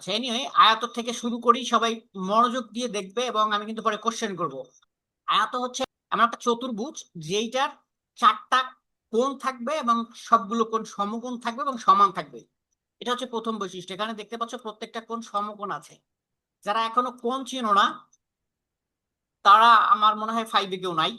আচ্ছা, এনিওয়ে আয়ত থেকে শুরু করি, সবাই মনোযোগ দিয়ে দেখবে এবং আমি কিন্তু পরে কোশ্চেন করব। আয়ত হচ্ছে এমন একটা চতুর্ভুজ যেইটার চারটা কোণ থাকবে এবং সবগুলো কোণ সমকোণ থাকবে এবং সমান থাকবে। এটা হচ্ছে প্রথম বৈশিষ্ট্য। এখানে দেখতে পাচ্ছ প্রত্যেকটা কোণ সমকোণ আছে। যারা এখনো কোণ চিনো না তারা আমার মনে হয় ফাইভে কেউ নাই,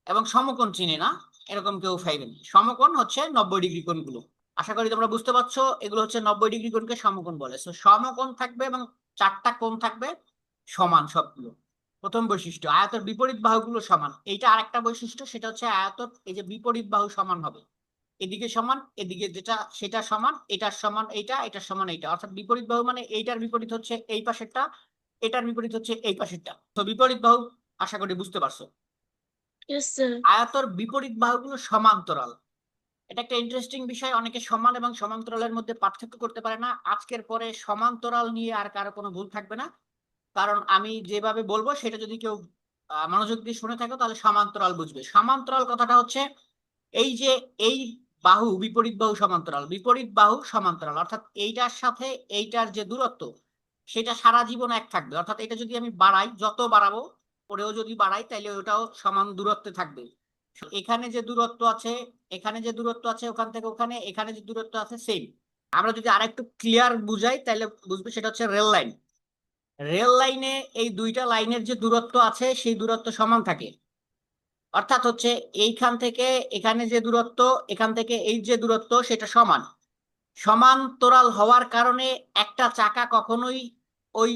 এবং সমকোণ চিনে না এরকম কেউ ফাইভে নেই। সমকোণ হচ্ছে 90 ডিগ্রি কোণগুলো। আশা করি তোমরা বুঝতে পারছো, এগুলো হচ্ছে 90 ডিগ্রি কোণকে সমকোণ বলে। তো সমকোণ থাকবে এবং চারটা কোণ থাকবে সমান সবগুলো। প্রথম বৈশিষ্ট্য, আয়তের বিপরীত বাহুগুলো সমান। এইটা আরেকটা বৈশিষ্ট্য, সেটা হচ্ছে আয়তর এই যে বিপরীত বাহু সমান হবে। এদিকে সমান, এদিকে যেটা সেটা সমান, এটার সমান এইটা, এটার সমান এইটা। অর্থাৎ বিপরীত বাহু মানে এইটার বিপরীত হচ্ছে এই পাশেরটা, এটার বিপরীত হচ্ছে এই পাশেরটা। তো বিপরীত বাহু আশা করি বুঝতে পারছো। Yes, sir. আয়তর বিপরীত বাহুগুলো সমান্তরাল। এটা একটা ইন্টারেস্টিং বিষয়, অনেকে সমান এবং সমান্তরালের মধ্যে পার্থক্য করতে পারে না। আজকের পরে সমান্তরাল নিয়ে আর কারো কোনো ভুল থাকবে না, কারণ আমি যেভাবে বলবো সেটা যদি কেউ মনোযোগ দিয়ে শুনে থাকো তাহলে সমান্তরাল বুঝবে। সমান্তরাল কথাটা হচ্ছে এই যে এই বাহু বিপরীত বাহু সমান্তরাল, বিপরীত বাহু সমান্তরাল অর্থাৎ এইটার সাথে এইটার যে দূরত্ব সেটা সারা জীবন এক থাকবে। অর্থাৎ এটা যদি আমি বাড়াই, যত বাড়াবো পরেও যদি বাড়াই তাহলে ওটাও সমান দূরত্বে থাকবে। এখানে যে দূরত্ব আছে, এখানে যে দূরত্ব আছে ওখান থেকে ওখানে, এখানে যে দূরত্ব আছে সেম। আমরা যদি আরেকটু ক্লিয়ার বুঝাই তাহলে বুঝবে, সেটা হচ্ছে রেল লাইন। রেল লাইনে এই দুইটা লাইনের যে দূরত্ব আছে সেই দূরত্ব সমান থাকে। অর্থাৎ হচ্ছে এইখান থেকে এখানে যে দূরত্ব, এখান থেকে এই যে দূরত্ব সেটা সমান। সমান্তরাল হওয়ার কারণে একটা চাকা কখনোই ওই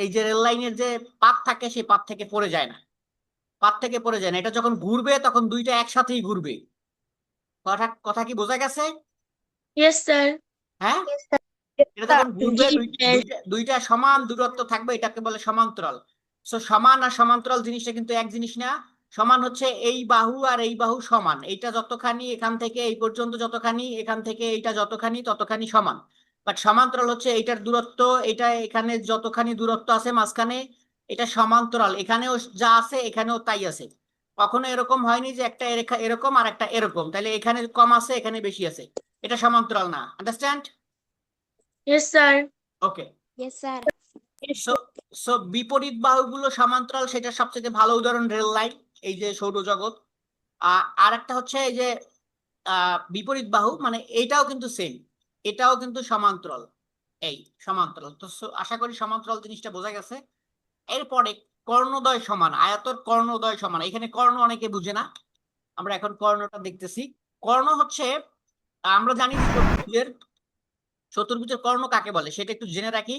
এই যে রেল লাইনের যে পাত থাকে সেই পাত থেকে পড়ে যায় না, পাত থেকে পড়ে যায় না। এটা যখন ঘুরবে তখন দুইটা একসাথেই ঘুরবে। কথা কথা কি বোঝা গেছে? Yes, sir. হ্যাঁ, Yes, sir. এটা যখন ঘুরবে জি, স্যার। দুইটা দুইটা সমান দূরত্ব থাকবে, এটাকে বলে সমান্তরাল। সো সমান আর সমান্তরাল জিনিসটা কিন্তু এক জিনিস না। সমান হচ্ছে এই বাহু আর এই বাহু সমান, এইটা যতখানি এখান থেকে এই পর্যন্ত যতখানি, এখান থেকে এইটা যতখানি ততখানি সমান। বাট সমান্তরাল হচ্ছে এইটার দূরত্ব, এটা এখানে যতখানি দূরত্ব আছে মাঝখানে এটা সমান্তরাল, এখানেও যা আছে এখানেও তাই আছে। কখনো এরকম হয়নি যে একটা এরকম আর একটা এরকম, তাহলে এখানে কম আছে এখানে বেশি আছে, এটা সমান্তরাল না। আন্ডারস্ট্যান্ড? Yes, sir. ওকে। Yes, sir. সো সো বিপরীত বাহুগুলো সমান্তরাল, সেটা সবচেয়ে ভালো উদাহরণ রেল লাইন, এই যে সৌরজগৎ। আর একটা হচ্ছে এই যে বিপরীত বাহু মানে এইটাও কিন্তু সেম, এটাও কিন্তু সমান্তরাল। এই সমান্তরাল তো আশা করি সমান্তরাল জিনিসটা বোঝা গেছে। এরপরে কর্ণদ্বয় সমান, আয়তর কর্ণদ্বয় সমান। এখানে কর্ণ অনেকে বুঝে না, আমরা এখন কর্ণটা দেখতেছি। কর্ণ হচ্ছে আমরা জানি চতুর্ভুজের, চতুর্ভুজের কর্ণ কাকে বলে সেটা একটু জেনে রাখি।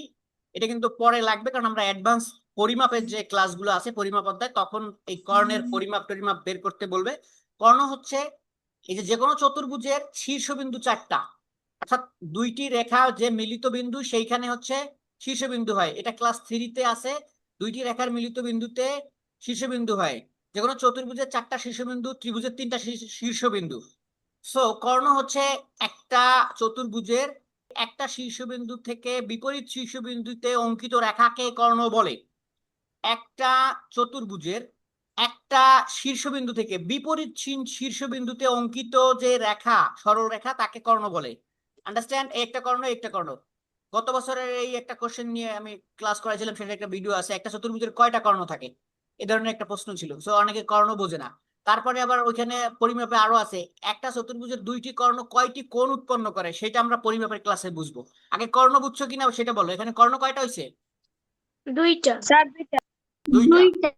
এটা কিন্তু পরে লাগবে, কারণ আমরা অ্যাডভান্স পরিমাপের যে ক্লাসগুলো আছে পরিমাপ অধ্যায়, তখন এই কর্ণের পরিমাপ টরিমাপ বের করতে বলবে। কর্ণ হচ্ছে এই যে কোনো চতুর্ভুজের শীর্ষবিন্দু চারটা, অর্থাৎ দুইটি রেখা যে মিলিত বিন্দু সেইখানে হচ্ছে শীর্ষবিন্দু হয়। এটা ক্লাস 3-তে আছে, দুইটি রেখার মিলিত বিন্দুতে শীর্ষবিন্দু হয়। যে কোনো চতুর্ভুজের চারটা শীর্ষবিন্দু, ত্রিভুজের তিনটা শীর্ষবিন্দু। সো কর্ণ হচ্ছে একটা চতুর্ভুজের একটা শীর্ষবিন্দু থেকে বিপরীত শীর্ষবিন্দুতে অঙ্কিত রেখাকে কর্ণ বলে। একটা চতুর্ভুজের একটা শীর্ষবিন্দু থেকে বিপরীত শীর্ষবিন্দুতে অঙ্কিত যে রেখা, সরল রেখা, তাকে কর্ণ বলে। আন্ডারস্ট্যান্ড? একটা কর্ণ একটা কর্ণ। গত বছরের এই একটা কোশ্চেন নিয়ে আমি ক্লাস করেছিলাম, সেটা একটা ভিডিও আছে, একটা চতুর্ভুজের কয়টা কর্ণ থাকে, এ ধরনের একটা প্রশ্ন ছিল। সো অনেকে কর্ণ বোঝে না। তারপরে আবার ওইখানে পরিমাপে আরো আছে, একটা চতুর্ভুজের দুইটি কর্ণ কয়টি কোণ উৎপন্ন করে, সেটা আমরা পরিমাপের ক্লাসে বুঝবো। আগে কর্ণ বুঝছো কিনা সেটা বলো, এখানে কর্ণ কয়টা হয়েছে? দুইটা। Sir, দুইটা। দুইটা। দুইটা।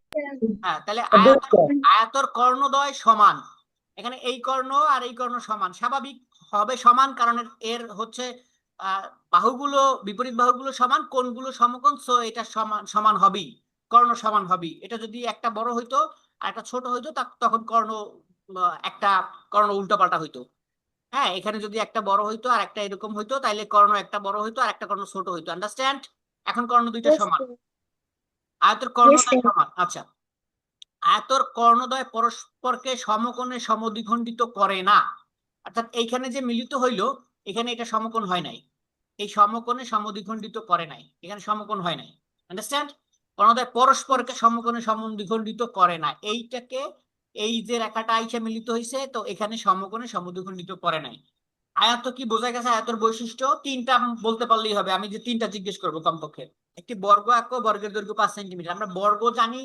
হ্যাঁ, তাহলে আয়তর কর্ণদ্বয় সমান। এখানে এই কর্ণ আর এই কর্ণ সমান, স্বাভাবিক হবে সমান, কারণ এর হচ্ছে বাহুগুলো, বিপরীত বাহুগুলো সমান, কোণগুলো সমকোণ, সো এটা সমান সমান হবেই, কর্ণ সমান হবেই। এটা যদি একটা বড় হইতো আর একটা ছোট হইতো তখন কর্ণ একটা কর্ণ উল্টাপাল্টা হইতো। হ্যাঁ, এখানে যদি একটা বড় হইতো আর একটা এরকম হইতো তাহলে কর্ণ একটা বড় হইতো আর একটা কর্ণ ছোট হইতো। আন্ডারস্ট্যান্ড? এখন কর্ণ দুইটা Yes, সমান, sir. আয়তের Yes, কর্ণদ্বয় sir. সমান। আচ্ছা, আয়তর কর্ণদ্বয় পরস্পরকে সমকোণে সমদ্বিখণ্ডিত করে না। অর্থাৎ এইখানে যে মিলিত হইল, এখানে এটা সমকোণ হয় নাই, এই সমকোণে সমদ্বিখণ্ডিত করে নাই, এখানে সমকোণ হয় নাই। আন্ডারস্ট্যান্ড? কর্ণদ্বয় পরস্পরকে সমকোণে সমদ্বিখণ্ডিত করে না, এইটাকে এই যে রেখাটা আইসা মিলিত হয়েছে তো এখানে সমকোণে সমদ্বিখণ্ডিত করে নাই। আয়ত কি বোঝা গেছে? আয়তের বৈশিষ্ট্য তিনটা বলতে পারলেই হবে, আমি যে তিনটা জিজ্ঞেস করবো কমপক্ষে। একটি বর্গ আঁকো, বর্গের দৈর্ঘ্য 5 সেন্টিমিটার। আমরা বর্গ জানি,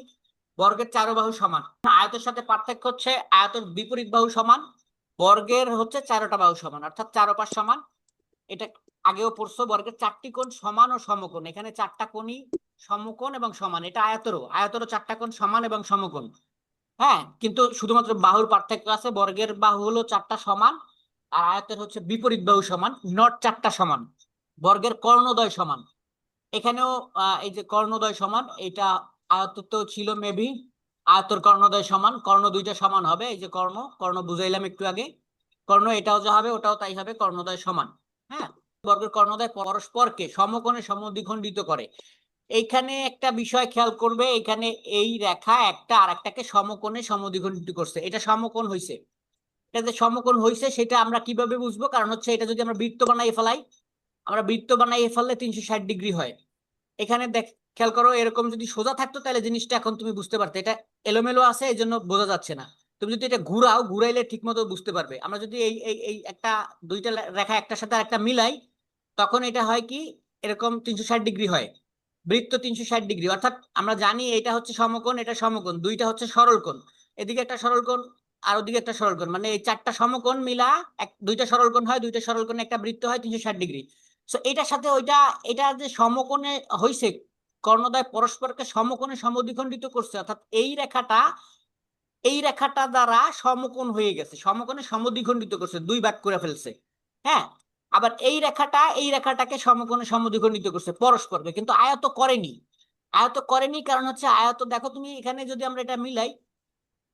বর্গের চারো বাহু সমান। আয়তের সাথে পার্থক্য হচ্ছে আয়তের বিপরীত বাহু সমান, বর্গের হচ্ছে চারোটা বাহু সমান, অর্থাৎ চারো পাশ সমান। এটা আগেও পড়ছো, বর্গের চারটি কোণ সমান ও সমকোণ। এখানে চারটা কোণই সমকোণ এবং সমান। এটা আয়তেরও চারটা কোণ সমান এবং সমকোণ। হ্যাঁ, কিন্তু শুধুমাত্র বাহুর পার্থক্য আছে, বর্গের বাহু হলো চারটা সমান আর আয়তের হচ্ছে বিপরীত বাহু সমান, নট চারটা সমান। বর্গের কর্ণদ্বয় সমান। এখানেও এই যে কর্ণদ্বয় সমান, এটা আয়ততেও ছিল মেবি। আয়তর কর্ণদ্বয় সমান, কর্ণ দুইটা সমান হবে। এই যে কর্ণ, কর্ণ বুঝাইলাম একটু আগে। কর্ণ এটাও যা হবে ওটাও তাই হবে, কর্ণদ্বয় সমান। হ্যাঁ, বর্গের কর্ণদ্বয় পরস্পরকে সমকোণে সমদ্বিখণ্ডিত করে। এইখানে একটা বিষয় খেয়াল করবে, এখানে এই রেখা একটা আর একটাকে সমকোণে সমদ্বিখণ্ডিত করছে, এটা সমকোণ হইছে। এটা যে সমকোণ হইছে সেটা আমরা কিভাবে বুঝবো? কারণ হচ্ছে এটা যদি আমরা বৃত্ত বানাই ফেলাই, আমরা বৃত্ত বানাই ফেললে 360 ডিগ্রি হয়। এখানে দেখ, খেয়াল করো, এরকম যদি সোজা থাকতো তাহলে জিনিসটা এখন তুমি বুঝতে পারতে। এটা এলোমেলো আছে, এই জন্য বোঝা যাচ্ছে না। তুমি যদি এটা ঘুরাও, ঘুরাইলে ঠিক মতো বুঝতে পারবে। আমরা যদি এই এই এই একটা দুইটা রেখা একটার সাথে একটা মিলাই, তখন এটা হয় কি, এরকম 360 ডিগ্রি হয়। বৃত্ত 360 ডিগ্রি, অর্থাৎ আমরা জানি এটা হচ্ছে সমকোণ, এটা সমকোণ, দুইটা হচ্ছে সরল কোণ। এদিকে একটা সরল কোণ আর ওদিকে একটা সরল কোণ, মানে এই চারটা সমকোণ মিলা দুইটা সরল কোণ হয়, দুইটা সরল কোণে একটা বৃত্ত হয় 360 ডিগ্রি। তো এটার সাথে ওইটা, এটা যে সমকোণে হইছে, কর্ণদ্বয় পরস্পরকে সমকোণে সমদ্বিখণ্ডিত করছে, অর্থাৎ এই রেখাটা দ্বারা সমকোণ হয়ে গেছে, সমকোণে সমদ্বিখণ্ডিত করছে, দুই ভাগ করে ফেলছে। হ্যাঁ, আবার এই রেখাটাকে সমকোণে সমদ্বিখণ্ডিত করছে পরস্পরকে, কিন্তু আয়ত করেনি। আয়ত করেনি কারণ হচ্ছে আয়ত, দেখো তুমি এখানে যদি আমরা এটা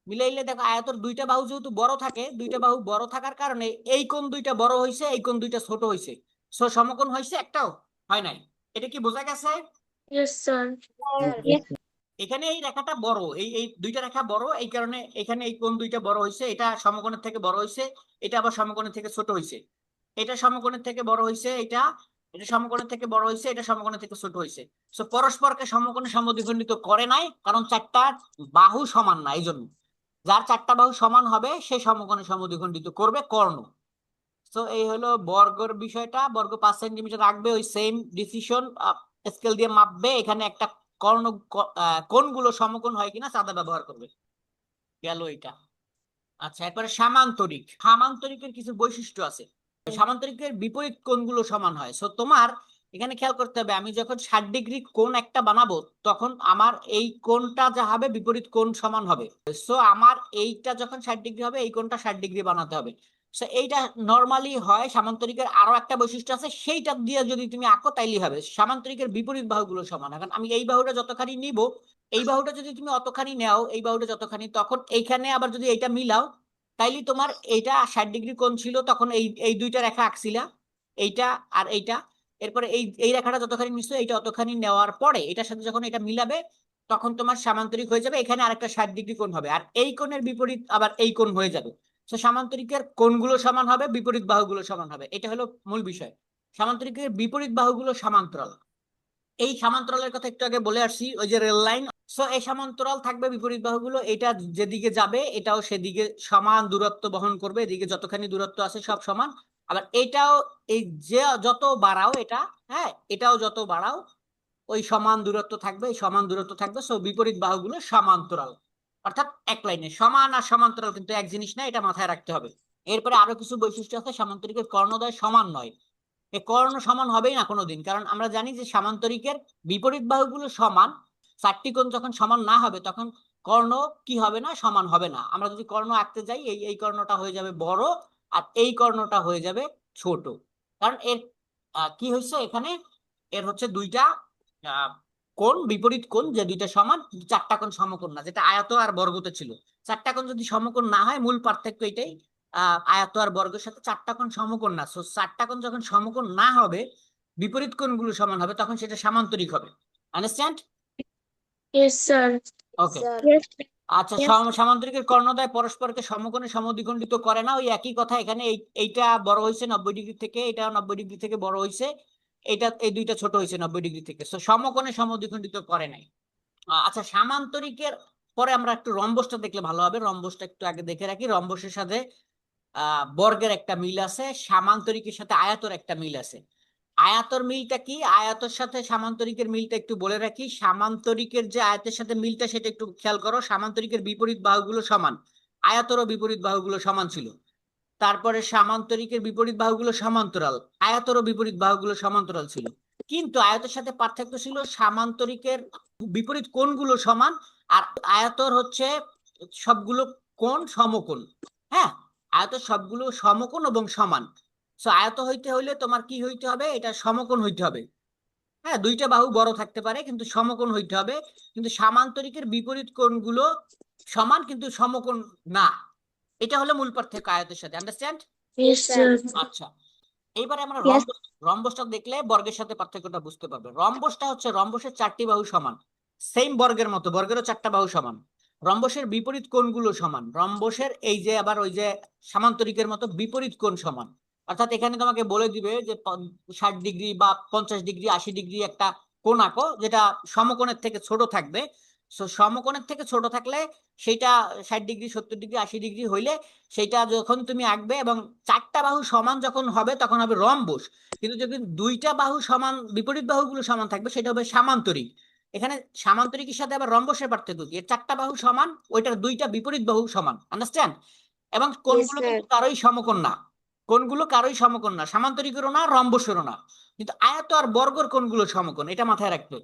মিলাইলে দেখো, আয়তর দুইটা বাহু যেহেতু বড় থাকে, দুইটা বাহু বড় থাকার কারণে এই কোণ দুইটা বড় হয়েছে, এই কোণ দুইটা ছোট হয়েছে। সো সমকোণ হয়েছে, একটাও হয় নাই। এটা কি বোঝা গেছে? Yes, sir. Yes. এখানে এই রেখাটা বড়, এই এই দুইটা রেখা বড়, এই কারণে এখানে এই কোণ দুইটা বড় হয়েছে। এটা সমকোণের থেকে বড় হয়েছে, এটা আবার সমকোণের থেকে ছোট হয়েছে। এটা সমকোণের থেকে বড় হয়েছে, এটা এটা সমকোণের থেকে বড় হয়েছে, এটা সমকোণের থেকে ছোট হয়েছে। সো পরস্পরকে সমকোণে সমদ্বিখণ্ডিত করে নাই, কারণ চারটা বাহু সমান না, এই জন্য। যার চারটা বাহু সমান হবে সে সমকোণে সমদ্বিখণ্ডিত করবে কর্ণ। তো এই হলো বর্গের বিষয়টা। বর্গ 5 সেন্টিমিটার রাখবে, ওই সেম ডিসিশন, স্কেল দিয়ে মাপবে। এখানে একটা কর্ণ, কোণগুলো সমকোণ হয় কিনা চাঁদা ব্যবহার করবে। গেল এটা। আচ্ছা, একবারে সামান্তরিক। সামান্তরিকের কিছু বৈশিষ্ট্য আছে। সামান্তরিকের বিপরীত কোণগুলো সমান হয়। সো তোমার এখানে খেয়াল করতে হবে, আমি যখন 60 ডিগ্রি কোণ একটা বানাবো, তখন আমার এই কোণটা যা হবে বিপরীত কোণ সমান হবে। সো আমার এইটা যখন 60 ডিগ্রি হবে, এই কোণটা 60 ডিগ্রি বানাতে হবে। সো এইটা নর্মালি হয়। সামান্তরিকের আরো একটা বৈশিষ্ট্য আছে, সেইটা দিয়ে যদি তুমি আঁকো তাইলেই হবে। সামান্তরিকের বিপরীত বাহুগুলো সমান। এখন আমি এই বাহুটা যতখানি নিব, এই বাহুটা যদি তুমি অতখানি নাও, এই বাহুটা যতখানি, তখন এইখানে আবার যদি এইটা মিলাও, তাইলে তোমার এইটা 60 ডিগ্রি কোণ ছিল, তখন এই এই দুইটা রেখা আঁকছিলা, এইটা আর এইটা। এরপরে এই এই রেখাটা যতখানি নিচ্ছ, এইটা অতখানি নেওয়ার পরে এটার সাথে যখন এটা মিলাবে, তখন তোমার সামান্তরিক হয়ে যাবে। এখানে আরেকটা 60 ডিগ্রি কোণ হবে, আর এই কোণের বিপরীত আবার এই কোণ হয়ে যাবে। তো সামান্তরিকের কোণগুলো সমান হবে, বিপরীত বাহুগুলো সমান হবে। এটা হলো মূল বিষয়। সামান্তরিকের বিপরীত বাহুগুলো সমান্তরাল। এই সমান্তরালের কথা একটু আগে বলে আসছি, ওই যে রেল লাইন। সো এই সমান্তরাল থাকবে, বিপরীত বাহুগুলো এটা যেদিকে যাবে এটাও সেদিকে সমান দূরত্ব বহন করবে, এদিকে যতখানি দূরত্ব আছে সব সমান। আবার এটাও, এই যে যত বাড়াও এটা, হ্যাঁ, এটাও যত বাড়াও ওই সমান দূরত্ব থাকবে, এই সমান দূরত্ব থাকবে। সো বিপরীত বাহুগুলো সমান্তরাল, অর্থাৎ এক লাইনে। সমান আর সমান্তরাল কিন্তু এক জিনিস না, এটা মাথায় রাখতে হবে। এরপরে আরো কিছু বৈশিষ্ট্য আছে। সামান্তরিকের কর্ণদ্বয় সমান নয়। এ কর্ণ সমান হবেই না কোনোদিন, কারণ আমরা জানি যে সামান্তরিকের বিপরীত বাহুগুলো সমান। চারটি কোণ যখন সমান না হবে, তখন কর্ণ কি হবে না, সমান হবে না। আমরা যদি কর্ণ আঁকতে যাই, এই এই কর্ণটা হয়ে যাবে বড়, আর এই কর্ণটা হয়ে যাবে ছোট। কারণ এর কি হয়েছে এখানে, এর হচ্ছে দুইটা আহ, কোণ, বিপরীত কোণ যে দুইটা সমান, চারটা কোণ সমকোণ না, যেটা আয়ত আর বর্গতে ছিল। চারটা কোণ যদি সমকোণ না হয়, মূল পার্থক্য এটাই। আয়ত আর বর্গের সাথে চারটা কোণ সমকোণ না। সো চারটা কোণ যখন সমকোণ না হবে, বিপরীত কোণগুলো সমান হবে, তখন সেটা সামান্তরিক হবে। আন্ডারস্ট্যান্ড? Yes, sir. ওকে। Yes. আচ্ছা, Yes. সামান্তরিকের কর্ণদ্বয় পরস্পরকে সমকোণে সমদ্বিখণ্ডিত করে না, ওই একই কথা এখানে। এইটা বড় হয়েছে 90 ডিগ্রি থেকে, এটা 90 ডিগ্রি থেকে বড় হয়েছে, এটা এই দুইটা ছোট হয়েছে 90 ডিগ্রি থেকে। তো সমকোণে সমদ্বিখণ্ডিত করে নাই। আচ্ছা, সামান্তরিকের পরে আমরা একটু রম্বসটা দেখলে ভালো হবে। রম্বসটা একটু আগে দেখে রাখি। রম্বসের সাথে বর্গের একটা মিল আছে, সামান্তরিকের সাথে আয়তর একটা মিল আছে। আয়াতর মিলটা কি? আয়াতর সাথে সামান্তরিকের মিলটা একটু বলে রাখি। সামান্তরিকের যে আয়াতের সাথে মিলটা সেটা একটু খেয়াল করো। সামান্তরিকের বিপরীত বাহুগুলো সমান, আয়াতরও বিপরীত বাহুগুলো সমান ছিল। তারপরে সামান্তরিকের বিপরীত বাহুগুলো সমান্তরাল, আয়াতরও বিপরীত বাহুগুলো সমান্তরাল ছিল। কিন্তু আয়তের সাথে পার্থক্য ছিল সামান্তরিকের বিপরীত কোণগুলো সমান, আর আয়তর হচ্ছে সবগুলো কোণ সমকোণ। হ্যাঁ, আয়তের সবগুলো সমকোণ এবং সমান। সো আয়ত হইতে হইলে তোমার কি হইতে হবে? এটা সমকোণ হইতে হবে। হ্যাঁ, দুইটা বাহু বড় থাকতে পারে কিন্তু সমকোণ হইতে হবে। কিন্তু সামান্তরিকের বিপরীত কোণগুলো সমান কিন্তু সমকোণ না। এটা হলো মূল পার্থক্য আয়তের সাথে। আন্ডারস্ট্যান্ড? Yes, sir. আচ্ছা, এইবারে আমরা Yes. রম্বসটা দেখলে বর্গের সাথে পার্থক্যটা বুঝতে পারবে। রম্বসটা হচ্ছে রম্বসের চারটি বাহু সমান, সেম বর্গের মতো, বর্গেরও চারটা বাহু সমান। রম্বসের বিপরীত কোণগুলো সমান। রম্বসের এই যে আবার ওই যে সামান্তরিকের মতো বিপরীত কোণ সমান। অর্থাৎ এখানে তোমাকে বলে দিবে যে 60 ডিগ্রি বা 50 ডিগ্রি 80 ডিগ্রি একটা কোণ আঁকো যেটা সমকোণের থেকে ছোট থাকবে। সমকোণের থেকে ছোট থাকলে সেইটা 60 ডিগ্রি 70 ডিগ্রি 80 ডিগ্রি হইলে সেইটা যখন তুমি আঁকবে এবং চারটা বাহু সমান যখন হবে তখন হবে রম্বস। কিন্তু যখন দুইটা বাহু সমান, বিপরীত বাহুগুলো সমান থাকবে সেটা হবে সামান্তরিক। এখানে সামান্তরিকের সাথে আবার রম্বসের পার্থক্য কি? এর চারটা বাহু সমান, ওইটার দুইটা বিপরীত বাহু সমান। আন্ডারস্ট্যান্ড? এবং কোণগুলো কিন্তু কারোই সমকোণ না, কোণগুলো কারোই সমকোণ না, সামান্তরিকেরও না রম্বসেরও না। কিন্তু আয়ত আর বর্গের কোণগুলো সমকোণ, এটা মাথায় রাখতে।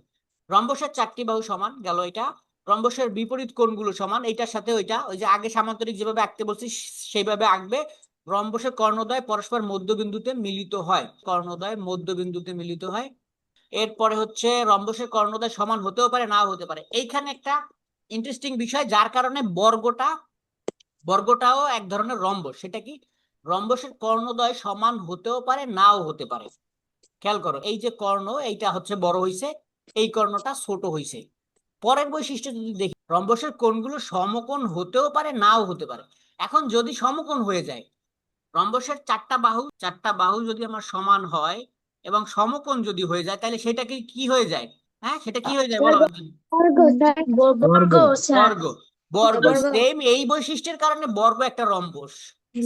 রম্বসের চারটি বাহু সমান গেল এটা। রম্বসের বিপরীত কোণগুলো সমান, এইটার সাথে ওইটা, ওই যে আগে সামান্তরিক যেভাবে আঁকতে বলছি সেইভাবে আঁকবে। রম্বসের কর্ণদ্বয় পরস্পর মধ্যবিন্দুতে মিলিত হয়, কর্ণদ্বয় মধ্যবিন্দুতে মিলিত হয়। এরপরে হচ্ছে রম্বসের কর্ণদ্বয় সমান হতেও পারে নাও হতে পারে। এইখানে একটা ইন্টারেস্টিং বিষয়, যার কারণে বর্গটাও এক ধরনের রম্বস। সেটা কি? রম্বসের কর্ণদ্বয় সমান হতেও পারে নাও হতে পারে। খেয়াল করো, এই যে কর্ণ এইটা হচ্ছে বড় হইছে, এই কর্ণটা ছোট হইছে। পরের বৈশিষ্ট্য যদি দেখি, রম্বসের কোণগুলো সমকোণ হতেও পারে নাও হতে পারে। এখন যদি সমকোণ হয়ে যায়, রম্বসের চারটা বাহু যদি আমার সমান হয় এবং সমকোণ যদি হয়ে যায় তাহলে সেটা কি হয়ে যায়? হ্যাঁ, সেটা কি হয়ে যায় বলো? বর্গ, স্যার। বর্গ, স্যার। বর্গ। বর্গ বর্গ। সেম এই বৈশিষ্ট্যের কারণে বর্গ একটা রম্বস।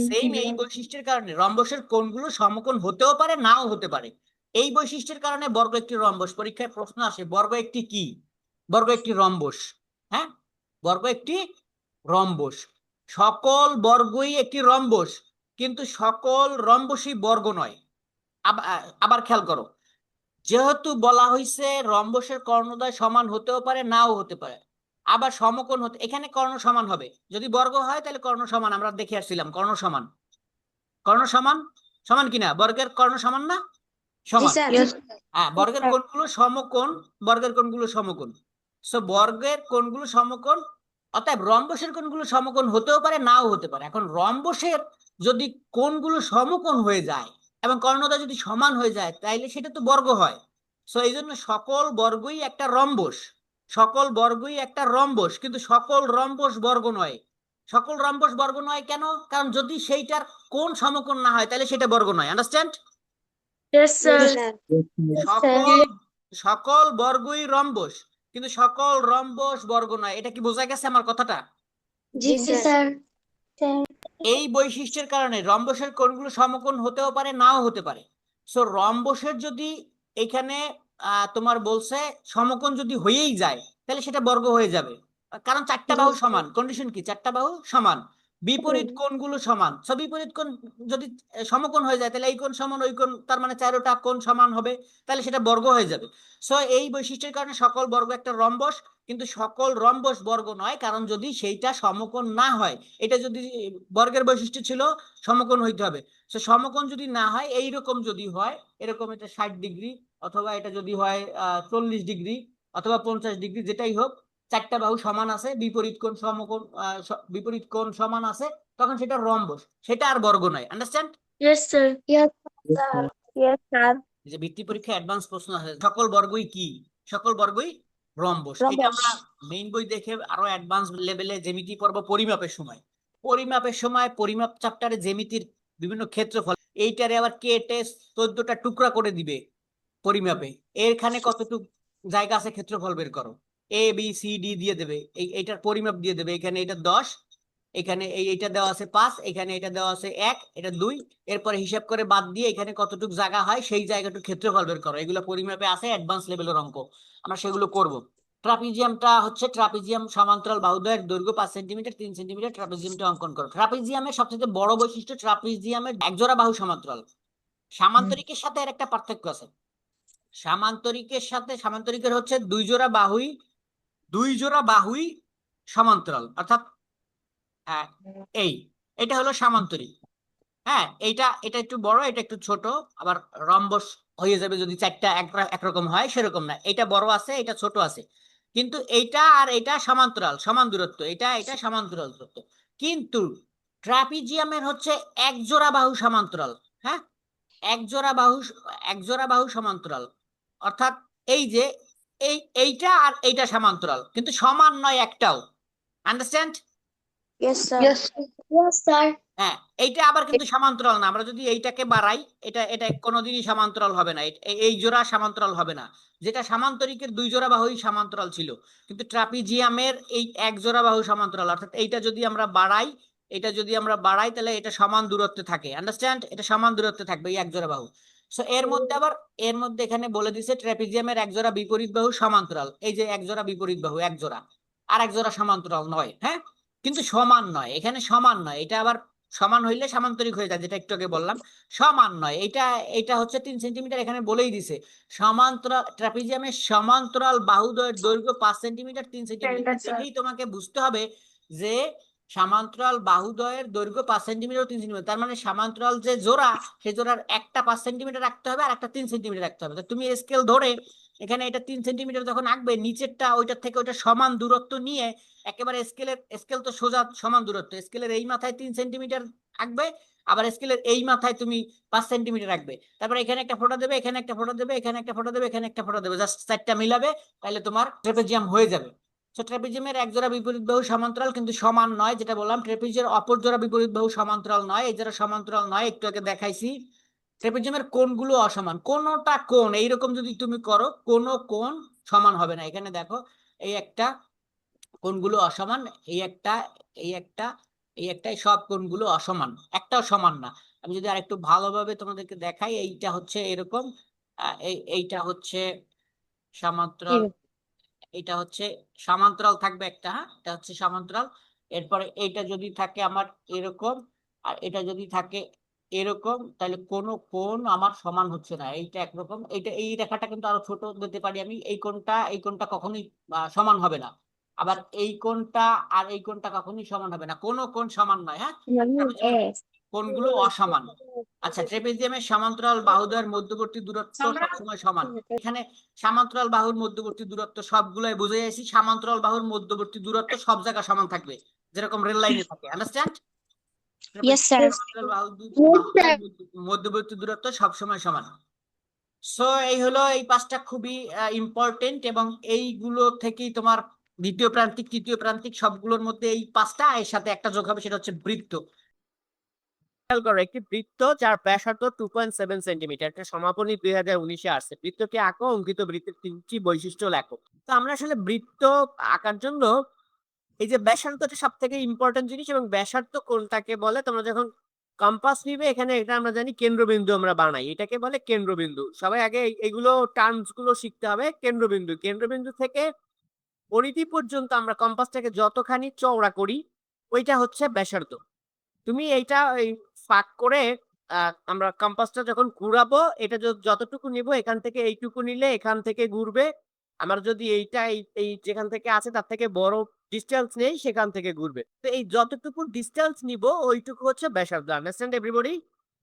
সেম এই বৈশিষ্ট্যের কারণে রম্বসের কোণগুলো সমকোণ হতেও পারে নাও হতে পারে। এই বৈশিষ্ট্যের কারণে বর্গ একটি রম্বস। পরীক্ষায় প্রশ্ন আসে বর্গ একটি কি? বর্গ একটি রম্বস। হ্যাঁ, বর্গ একটি রম্বস। সকল বর্গই একটি রম্বস, কিন্তু সকল রম্বসই বর্গ নয়। আবার খেয়াল করো, যেহেতু বলা হয়েছে রম্বসের কর্ণদ্বয় সমান হতেও পারে নাও হতে পারে, আবার সমকোণ হতে, এখানে কর্ণ সমান হবে। যদি বর্গ হয় তাহলে কর্ণ সমান, আমরা দেখে আসছিলাম কর্ণ সমান। কর্ণ সমান, সমান কিনা? বর্গের কর্ণ সমান না? জি, সমান। স্যার। হ্যাঁ, বর্গের কোণগুলো সমকোণ, বর্গের কোণগুলো সমকোণ। সো বর্গের কোণগুলো সমকোণ, অতএব রম্বসের কোণগুলো সমকোণ হতেও পারে নাও হতে পারে। এখন রম্বসের যদি কোণগুলো সমকোণ হয়ে যায় এবং কর্ণদ্বয় যদি সমান হয়ে যায় তাইলে সেটা তো বর্গ হয়। সো এই জন্য সকল বর্গই একটা রম্বস। সকল বর্গই একটা রম্বস, কিন্তু সকল রম্বস বর্গ নয়। সকল রম্বস বর্গ নয় কেন? কারণ যদি সেইটার কোণ সমকোণ না হয় তাহলে সেটা বর্গ নয়। আন্ডারস্ট্যান্ড? Yes, sir. সকল সকল বর্গই রম্বস, কিন্তু সকল রম্বস বর্গ নয়। এটা কি বোঝা গেছে আমার কথাটা? জি, স্যার। এই বৈশিষ্ট্যের কারণে রম্বসের কোণগুলো সমকোণ হতেও পারে নাও হতে পারে। সো রম্বসের যদি এখানে তোমার বলছে সমকোণ যদি হয়েই যায় তাহলে সেটা বর্গ হয়ে যাবে, কারণ চারটা বাহু সমান। কন্ডিশন কি? চারটা বাহু সমান, বিপরীত কোণগুলো সমান। সো বিপরীত কোণ যদি সমকোণ হয়ে যায় তাহলে এই কোণ সমান ওই কোণ, তার মানে চারোটা কোণ সমান হবে, তাহলে সেটা বর্গ হয়ে যাবে। সো এই বৈশিষ্ট্যের কারণে সকল বর্গ একটা রম্বস, কিন্তু সকল রম্বস বর্গ নয়, কারণ যদি সেইটা সমকোণ না হয়। এটা যদি বর্গের বৈশিষ্ট্য ছিল সমকোণ হইতে হবে, সো সমকোণ যদি না হয়, এইরকম যদি হয়, এরকম এটা 60 ডিগ্রি, অথবা এটা যদি হয় 40 ডিগ্রি অথবা 50 ডিগ্রি, যেটাই হোক, চারটা বাহু সমান আছে, বিপরীত কোণ সমকোণ, বিপরীত কোণ সমান আছে, তখন সেটা রম্বস, সেটা আর বর্গ নয়। Understand? Yes, sir. Yes, sir. Yes, sir. যে বৃত্তি পরীক্ষা অ্যাডভান্স প্রশ্ন আছে, সকল বর্গই কি? সকল বর্গই রম্বস। এটা আমরা মেইন বই দেখে আরো অ্যাডভান্স লেভেলে জ্যামিতি পড়ব পরিমাপের সময়। পরিমাপ চ্যাপ্টারে জ্যামিতির বিভিন্ন ক্ষেত্রফল, এইটারে আবার কেটে 14টা টুকরা করে দিবে পরিমাপে। এখানে কতটুকু জায়গা আছে ক্ষেত্রফল বের করো, এ বি সি ডি দিয়ে দেবে, এইটার পরিমাপ দিয়ে দেবে। এখানে এটা 10, এখানে এইটা দেওয়া আছে 5, এখানে এটা দেওয়া আছে 1, এটা 2, এরপরে হিসাব করে বাদ দিয়ে এখানে কতটুকু জায়গা হয় সেই জায়গাটুকু ক্ষেত্রফল বের করো। এগুলো পরিমাপে আছে, অ্যাডভান্স লেভেলের অঙ্ক, আমরা সেগুলো করব। ট্রাপিজিয়ামটা হচ্ছে ট্রাপিজিয়াম সমান্তরাল বাহুদ্বয়ের দৈর্ঘ্য 5 সেন্টিমিটার 3 সেন্টিমিটার, ট্রাপিজিয়ামটা অঙ্কন করো। ট্রাপিজিয়ামের সবচেয়ে বড় বৈশিষ্ট্য ট্রাপিজিয়ামের একজোড়া বাহু সমান্তরাল। সামান্তরিকের সাথে এর একটা পার্থক্য আছে। সামান্তরিকের হচ্ছে দুই জোড়া বাহুই সমান্তরাল, অর্থাৎ এই এটা হলো সামান্তরিক। হ্যাঁ, এটা একটু বড়, এটা একটু ছোট, আবার রম্বস হয়ে যাবে যদি চারটা একরকম হয়, সেরকম না, এটা বড় আছে এটা ছোট আছে। কিন্তু এইটা আর এটা সমান্তরাল, সমান দূরত্ব, এটা সমান্তরাল দূরত্ব। কিন্তু ট্রাপিজিয়ামের হচ্ছে এক জোড়া বাহু সমান্তরাল। হ্যাঁ, এক জোড়া বাহু সমান্তরাল, অর্থাৎ এই যে এইটা আর এইটা সমান্তরাল, কিন্তু সমান নয় একটাও। Understand? Yes, sir. Yes, sir. হ্যাঁ, এইটা আবার কিন্তু সমান্তরাল না। আমরা যদি এইটাকে বাড়াই, এটা এটা কোনোদিনই সমান্তরাল হবে না, এই জোড়া সমান্তরাল হবে না। যেটা সামান্তরিকের দুই জোড়া বাহুই সমান্তরাল ছিল, কিন্তু ট্রাপিজিয়ামের এই এক জোড়া বাহু সমান্তরাল, অর্থাৎ এটা যদি আমরা বাড়াই তাহলে এটা সমান দূরত্বে থাকে। আন্ডারস্ট্যান্ড? এটা সমান দূরত্বে থাকবে এই এক জোড়া বাহু। সো এর মধ্যে এখানে বলে দিছে ট্রাপিজিয়ামের এক জোড়া বিপরীত বাহু সমান্তরাল। এই যে এক জোড়া বিপরীত বাহু, এক জোড়া, আর এক জোড়া সমান্তরাল নয়। হ্যাঁ, কিন্তু সমান নয়, এখানে সমান নয়, এটা আবার সমান হইলে সামান্তরিক হয়ে যায়, যেটা একটু আগে বললাম। সমান নয়, এটা হচ্ছে 3 সেন্টিমিটার, এখানে বলেই দিছে। সমান্তরাল ট্রাপিজিয়ামের সমান্তরাল বাহুদ্বয়ের দৈর্ঘ্য 5 সেন্টিমিটার 3 সেন্টিমিটার। দেখেই তোমাকে বুঝতে হবে যে সমান্তরাল বাহুদ্বয়ের দৈর্ঘ্য 5 সেন্টিমিটার 3 সেন্টিমিটার, তার মানে সমান্তরাল যে জোড়া, সেই জোড়ার একটা 5 সেন্টিমিটার রাখতে হবে আর একটা 3 সেন্টিমিটার রাখতে হবে। তো তুমি স্কেল ধরে এখানে এটা 3 সেন্টিমিটার যখন আঁকবে, নিচেরটা ওইটার থেকে ওইটা সমান দূরত্ব নিয়ে একেবারে স্কেল তো সোজা সমান দূরত্ব, স্কেলের এই মাথায় 3 সেন্টিমিটার আঁকবে, আবার স্কেলের এই মাথায় তুমি 5 সেন্টিমিটার রাখবে। তারপরে এখানে একটা ফোঁটা দেবে, এখানে একটা ফোঁটা দেবে, এখানে একটা ফোঁটা দেবে, এখানে একটা ফোঁটা দেবে, জাস্ট চারটা মিলাবে, তাহলে তোমার ট্রাপিজিয়াম হয়ে যাবে। তো ট্রাপিজিয়ামের এক জোড়া বিপরীত বাহু সমান্তরাল, কিন্তু সমান নয়, যেটা বললাম। ট্রাপিজিয়ামের অপর জোড়া বিপরীত বাহু সমান্তরাল নয়, এই জোড়া সমান্তরাল নয়, একটু আগে দেখাইছি। ট্রাপিজিয়ামের কোণগুলো অসমান, কোনটা কোণ এইরকম যদি তুমি করো, কোনো কোণ সমান হবে না। এখানে দেখো, এই একটা, কোণগুলো অসমান, এই একটা, এই একটা, এই একটাই, সব কোণগুলো অসমান, একটাও সমান না। আমি যদি আরেকটু ভালোভাবে তোমাদেরকে দেখাই, এইটা হচ্ছে এরকম, এইটা হচ্ছে সমান্তরাল, এটা হচ্ছে সমান্তরাল থাকবে একটা। হ্যাঁ, এটা হচ্ছে সমান্তরাল। এরপরে এইটা যদি থাকে আমার এরকম, আর এটা যদি থাকে এরকম, তাহলে কোনো কোণ আমার সমান হচ্ছে না। এইটা একরকম, এই রেখাটা কিন্তু আরো ছোট দিতে পারি আমি। এই কোণটা কখনোই সমান হবে না। আবার এই কোণটা আর এই কোণটা কখনোই সমান হবে না, কোনো কোণ সমান নয়। হ্যাঁ, কোণগুলো অসমান। আচ্ছা, ট্রেপেজিয়ামের সমান্তরাল বাহুদ্বয়ের মধ্যবর্তী দূরত্ব সবসময় সমান। এখানে সমান্তরাল বাহুর মধ্যবর্তী দূরত্ব সবগুলোই বুঝে যাচ্ছি, সমান্তরাল বাহুর মধ্যবর্তী দূরত্ব সব জায়গায় সমান থাকবে, যেরকম রেল লাইনে থাকে। আন্ডারস্ট্যান্ড? Yes, sir. মধ্যবর্তী দূরত্ব সবসময় সমান। সো এই হলো এই পাঁচটা খুবই ইম্পর্টেন্ট, এবং এইগুলো থেকেই তোমার দ্বিতীয় প্রান্তিক তৃতীয় প্রান্তিক সবগুলোর মধ্যে এই পাঁচটা, এর সাথে একটা যোগ হবে, সেটা হচ্ছে বৃত্ত। একটি বৃত্ত যার ব্যাসার্ধ 2.7 সেন্টিমিটার, একটা সমাপনী 2019-এ আসছে। বৃত্তটি আঁকো, অঙ্কিত বৃত্তের 3টি বৈশিষ্ট্য লেখো। তো আমরা আসলে বৃত্ত আঁকার জন্য এই যে ব্যাসার্ধটা সব থেকে ইম্পর্টেন্ট জিনিস, এবং ব্যাসার্ধ কোনটাকে বলে, তোমরা যখন কম্পাস নিবে, এখানে এটা আমরা জানি কেন্দ্রবিন্দু আমরা বানাই, এটাকে বলে কেন্দ্রবিন্দু। সবাই আগে এইগুলো টার্মস গুলো শিখতে হবে। কেন্দ্রবিন্দু থেকে পরিধি পর্যন্ত আমরা কম্পাসটাকে যতখানি চওড়া করি, ওইটা হচ্ছে ব্যাসার্ধ। তুমি এইটা এই ফাঁক করে আমরা কম্পাসটা যখন ঘুরাবো, এটা যতটুকু নিব, এখান থেকে এইটুকু নিলে এখান থেকে ঘুরবে। আমার যদি এইটা এই যেখান থেকে আছে তার থেকে বড় ডিস্টেন্স নেই, সেখান থেকে ঘুরবে। তো এই যতটুকু ডিস্টেন্স নিব, ওইটুকু হচ্ছে ব্যাসার্ধ। Understand everybody?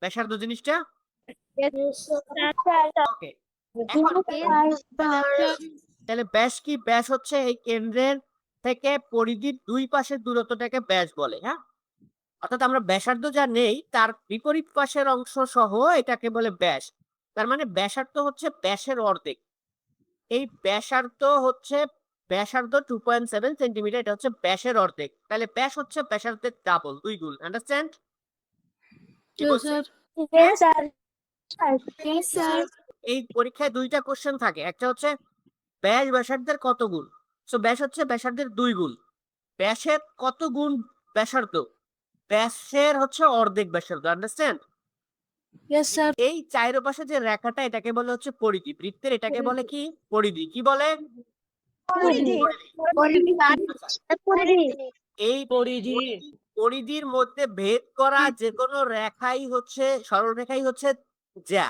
ব্যাসার্ধ জিনিসটা ওকে। এখন তাহলে ব্যাস কি? ব্যাস হচ্ছে এই কেন্দ্রের থেকে পরিধির দুই পাশের দূরত্বটাকে ব্যাস বলে। হ্যাঁ, অর্থাৎ আমরা ব্যাসার্ধ যা নেই তার বিপরীত পাশের অংশ সহ এটাকে বলে ব্যাস। তার মানে ব্যাসার্ধ হচ্ছে ব্যাসের অর্ধেক। এই ব্যাসার্ধ 2.7 সেন্টিমিটার, এটা হচ্ছে ব্যাসের অর্ধেক। তাহলে ব্যাস হচ্ছে ব্যাসার্ধের ডাবল, 2 গুণ। আন্ডারস্ট্যান্ড? এই পরীক্ষায় দুইটা কোশ্চেন থাকে, একটা হচ্ছে ব্যাস ব্যাসার্ধের কত গুণ। সো ব্যাস হচ্ছে ব্যাসার্ধের 2 গুণ। ব্যাসের কত গুণ ব্যাসার্ধ, ব্যাসের হচ্ছে অর্ধেক ব্যাসার্ধ, আন্ডারস্ট্যান্ড? Yes, sir. এই চারপাশে যে রেখাটা এটাকে বলে হচ্ছে পরিধি, বৃত্তের এটাকে বলে কি? পরিধি। কি বলে? পরিধি। এই পরিধির মধ্যে ভেদ করা যে কোনো রেখাই হচ্ছে সরলরেখাই হচ্ছে জ্যা।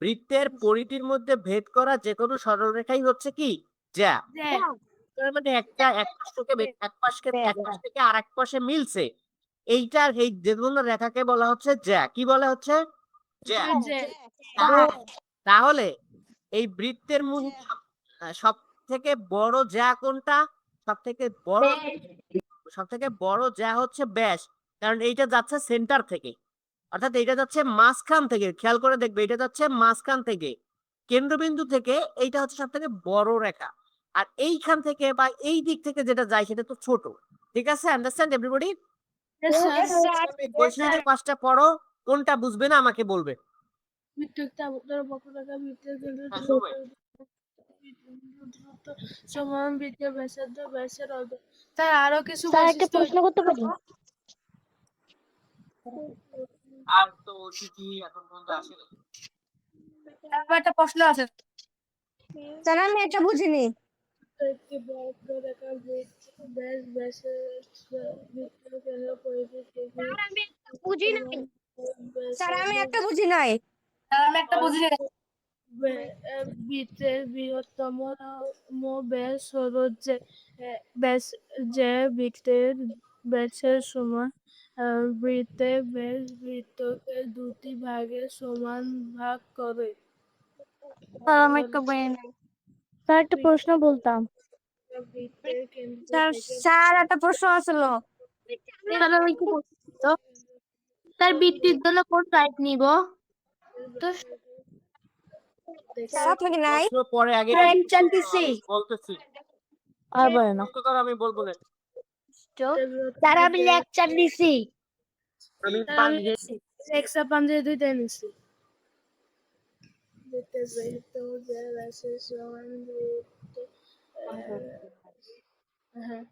বৃত্তের পরিধির মধ্যে ভেদ করা যে কোনো সরলরেখাই হচ্ছে কি? জ্যা। তার মানে এক পাশ থেকে আরেক পাশে মিলছে, এইটার এই যে কোনো রেখাকে বলা হচ্ছে জ্যা। কি বলা হচ্ছে? জ্যা। তাহলে এই বৃত্তের মধ্যে সব থেকে বড় জ্যা কোনটা? সব থেকে বড় জ্যা হচ্ছে ব্যাস, কারণ এইটা যাচ্ছে সেন্টার থেকে, অর্থাৎ এইটা যাচ্ছে মাঝখান থেকে। খেয়াল করে দেখবে, এটা যাচ্ছে মাঝখান থেকে, কেন্দ্রবিন্দু থেকে। এইটা হচ্ছে সব থেকে বড় রেখা, আর এইখান থেকে বা এই দিক থেকে যেটা যায় সেটা তো ছোট। ঠিক আছে, আন্ডারস্ট্যান্ড এভরিবডি? Yes, sir. বৈশিষ্ট্য পাঁচটা পড়ো, কোনটা বুঝবে না আমাকে বলবে। সমান বৃত্তের ব্যাসার্ধ ব্যাসের অর্ধেক। স্যার আরো কিছু স্যার একটা বৈশিষ্ট্য প্রশ্ন করতে পারি? আর তো কি এখন পর্যন্ত আসে? একটা প্রশ্ন আছে। স্যার আমি এটা বুঝিনি। একটি বক্ররেখার ব্যাস ব্যাসের বৃত্তের কেন্দ্র পরিধি থেকে বুঝি নাই। স্যার আমি একটা বুঝি নাই। আমি একটা বুঝি বৃত্তের বৃহত্তম ব্যাস হলো যে ব্যাস, যে বৃত্তের ব্যাসের সমান। বৃত্তের ব্যাস বৃত্তকে দুটি ভাগে সমান ভাগ করে। আমি একটা বুঝি নাই। স্যার একটা প্রশ্ন বলতাম। বৃত্তের কেন্দ্র স্যার থেকে স্যার একটা প্রশ্ন আছিল। তার বৃত্তির জন্য কোন টাইপ নিব? তো স্যার আপনি কি নাই? প্রশ্ন পরে, আগে Time চলতেছে। আমি বলতেছি। আর বলে না। উত্তর আমি বলবো না। স্যার আমি লেকচার দিছি। আমি এক্সট্রা পাঞ্জে দুইটা নিছি। বৃত্তের বৃহত্তম যে ব্যাসের সমান বৃত্ত, হ্যাঁ।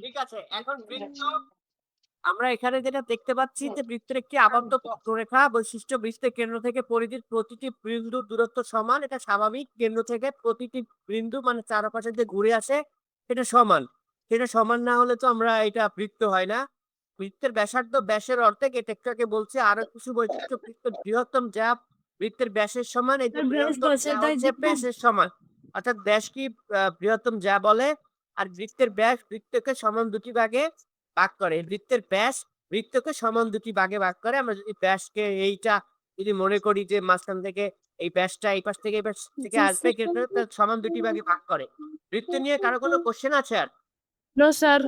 ঠিক আছে, এখন বৃত্ত আমরা এখানে যেটা দেখতে পাচ্ছি যে বৃত্তের একটি আবদ্ধ বক্ররেখা বৈশিষ্ট্য, বৃত্তের কেন্দ্র থেকে পরিধির প্রতিটি বিন্দুর দূরত্ব সমান। এটা স্বাভাবিক, কেন্দ্র থেকে প্রতিটি বিন্দু মানে চারপাশে যে ঘুরে আসে এটা সমান। সেটা সমান না হলে তো আমরা এটা বৃত্ত হয় না। বৃত্তের ব্যাসার্ধ ব্যাসের অর্ধেক, এটা একটু আগে বলছি। আরো কিছু বৈশিষ্ট্য, বৃত্তের বৃহত্তম যা বৃত্তের ব্যাসের সমান, এই যে বৃহত্তম যা হচ্ছে ব্যাসের সমান, অর্থাৎ ব্যাস কি বৃহত্তম যা বলে। আর বৃত্তের ব্যাস বৃত্তকে সমান দুটি ভাগে ভাগ করে। বৃত্তের ব্যাস বৃত্তকে সমান দুটি ভাগে ভাগ করে। আমরা যদি ব্যাসকে এইটা যদি মনে করি যে মাঝখান থেকে এই ব্যাসটা এই পাশ থেকে এই পাশ থেকে আসবে, কিন্তু তার সমান দুটি ভাগে ভাগ করে। বৃত্ত নিয়ে কারো কোনো কোশ্চেন আছে আর? No sir.